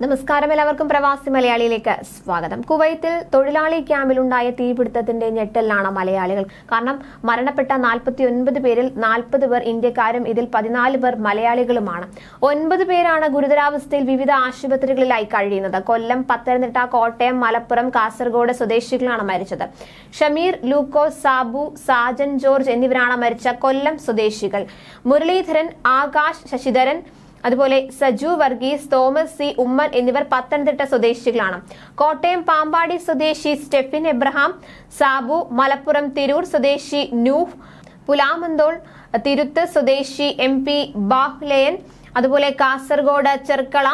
നമസ്കാരം, എല്ലാവർക്കും പ്രവാസി മലയാളിയിലേക്ക് സ്വാഗതം. കുവൈത്തിൽ തൊഴിലാളി ക്യാമ്പിലുണ്ടായ തീപിടുത്തത്തിന്റെ ഞെട്ടലിലാണ് മലയാളികൾ. കാരണം മരണപ്പെട്ട 49 പേരിൽ 40 പേർ ഇന്ത്യക്കാരും ഇതിൽ 14 പേർ മലയാളികളുമാണ്. 9 പേരാണ് ഗുരുതരാവസ്ഥയിൽ വിവിധ ആശുപത്രികളിലായി കഴിയുന്നത്. കൊല്ലം, പത്തനംതിട്ട, കോട്ടയം, മലപ്പുറം, കാസർഗോഡ് സ്വദേശികളാണ് മരിച്ചത്. ഷമീർ, ലൂക്കോസ്, സാബു, സാജൻ ജോർജ് എന്നിവരാണ് മരിച്ച കൊല്ലം സ്വദേശികൾ. മുരളീധരൻ, ആകാശ്, ശശിധരൻ, അതുപോലെ സജു വർഗീസ്, തോമസ് സി, ഉമ്മൻ എന്നിവർ പത്തനംതിട്ട സ്വദേശികളാണ്. കോട്ടയം പാമ്പാടി സ്വദേശി സ്റ്റെഫിൻ എബ്രഹാം, സാബു, മലപ്പുറം തിരൂർ സ്വദേശി നൂഹ്, പുലാമന്തോൾ തിരുത്ത് സ്വദേശി MP ബാഹ്ലയൻ, അതുപോലെ കാസർഗോഡ് ചെർക്കള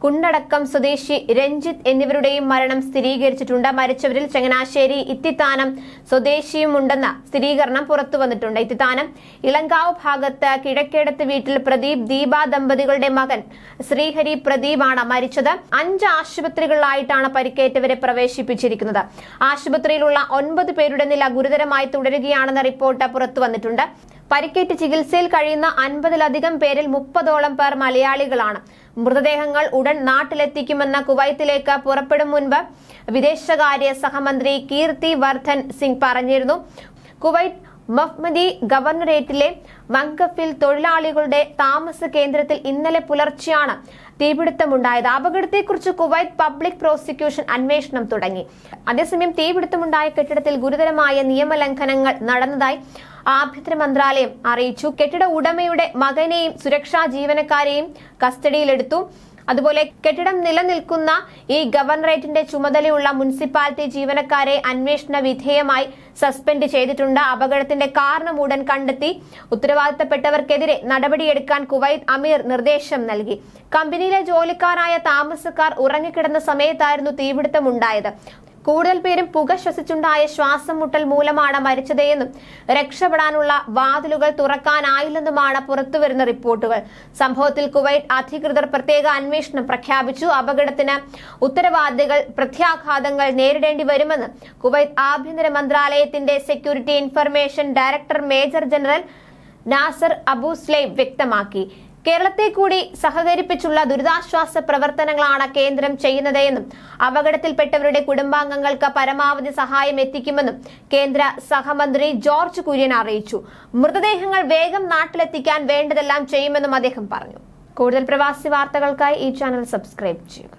കുണ്ടടക്കം സ്വദേശി രഞ്ജിത്ത് എന്നിവരുടെയും മരണം സ്ഥിരീകരിച്ചിട്ടുണ്ട്. മരിച്ചവരിൽ ചങ്ങനാശ്ശേരി ഇത്തിത്താനം സ്വദേശിയുമുണ്ടെന്ന സ്ഥിരീകരണം പുറത്തു വന്നിട്ടുണ്ട്. ഇത്തിത്താനം ഇളങ്കാവ് ഭാഗത്ത് കിഴക്കേടത്ത് വീട്ടിൽ പ്രദീപ്, ദീപ ദമ്പതികളുടെ മകൻ ശ്രീഹരി പ്രദീപാണ് മരിച്ചത്. 5 ആശുപത്രികളിലായിട്ടാണ് പരിക്കേറ്റവരെ പ്രവേശിപ്പിച്ചിരിക്കുന്നത്. ആശുപത്രിയിലുള്ള 9 പേരുടെ നില ഗുരുതരമായി തുടരുകയാണെന്ന റിപ്പോർട്ട് പുറത്തു വന്നിട്ടുണ്ട്. പരിക്കേറ്റ് ചികിത്സയിൽ കഴിയുന്ന 50-ലധികം പേരിൽ 30ഓളം പേർ മലയാളികളാണ്. മൃതദേഹങ്ങൾ ഉടൻ നാട്ടിലെത്തിക്കുമെന്ന് കുവൈത്തിലേക്ക് പുറപ്പെടും മുൻപ് വിദേശകാര്യ സഹമന്ത്രി കീർത്തി വർദ്ധൻ സിംഗ് പറഞ്ഞിരുന്നു. കുവൈറ്റ് മഹ്മദി ഗവർണറേറ്റിലെ വങ്കഫിൽ തൊഴിലാളികളുടെ താമസ കേന്ദ്രത്തിൽ ഇന്നലെ പുലർച്ചെയാണ് തീപിടുത്തമുണ്ടായത്. അപകടത്തെക്കുറിച്ച് കുവൈറ്റ് പബ്ലിക് പ്രോസിക്യൂഷൻ അന്വേഷണം തുടങ്ങി. അതേസമയം തീപിടുത്തമുണ്ടായ കെട്ടിടത്തിൽ ഗുരുതരമായ നിയമലംഘനങ്ങൾ നടന്നതായി ആഭ്യന്തര മന്ത്രാലയം അറിയിച്ചു. കെട്ടിട ഉടമയുടെ മകനെയും സുരക്ഷാ ജീവനക്കാരെയും കസ്റ്റഡിയിലെടുത്തു. അതുപോലെ കെട്ടിടം നിലനിൽക്കുന്ന ഈ ഗവർണറേറ്റിന്റെ ചുമതലയുള്ള മുനിസിപ്പാലിറ്റി ജീവനക്കാരെ അന്വേഷണ വിധേയമായി സസ്പെൻഡ് ചെയ്തിട്ടുണ്ട്. അപകടത്തിന്റെ കാരണം ഉടൻ കണ്ടെത്തി ഉത്തരവാദിത്തപ്പെട്ടവർക്കെതിരെ നടപടിയെടുക്കാൻ കുവൈറ്റ് അമീർ നിർദ്ദേശം നൽകി. കമ്പനിയിലെ ജോലിക്കാരായ താമസക്കാർ ഉറങ്ങിക്കിടന്ന സമയത്തായിരുന്നു തീപിടുത്തമുണ്ടായത്. കൂടുതൽ പേരും പുക ശ്വസിച്ചുണ്ടായ ശ്വാസം മുട്ടൽ മൂലമാണ് മരിച്ചതെന്നും രക്ഷപ്പെടാനുള്ള വാതിലുകൾ തുറക്കാനായില്ലെന്നുമാണ് പുറത്തുവരുന്ന റിപ്പോർട്ടുകൾ. സംഭവത്തിൽ കുവൈറ്റ് അധികൃതർ പ്രത്യേക അന്വേഷണം പ്രഖ്യാപിച്ചു. അപകടത്തിന് ഉത്തരവാദികൾ പ്രത്യാഘാതങ്ങൾ നേരിടേണ്ടി വരുമെന്ന് കുവൈറ്റ് ആഭ്യന്തര മന്ത്രാലയത്തിന്റെ security information director major general Nasar Abu slime വ്യക്തമാക്കി. കേരളത്തെ കൂടി സഹകരിപ്പിച്ചുള്ള ദുരിതാശ്വാസ പ്രവർത്തനങ്ങളാണ് കേന്ദ്രം ചെയ്യുന്നതെന്നും അപകടത്തിൽപ്പെട്ടവരുടെ കുടുംബാംഗങ്ങൾക്ക് പരമാവധി സഹായം എത്തിക്കുമെന്നും കേന്ദ്ര സഹമന്ത്രി ജോർജ് കുര്യൻ അറിയിച്ചു. മൃതദേഹങ്ങൾ വേഗം നാട്ടിലെത്തിക്കാൻ വേണ്ടതെല്ലാം ചെയ്യുമെന്നും അദ്ദേഹം പറഞ്ഞു. കൂടുതൽ പ്രവാസി വാർത്തകൾക്കായി ഈ ചാനൽ സബ്സ്ക്രൈബ് ചെയ്യുക.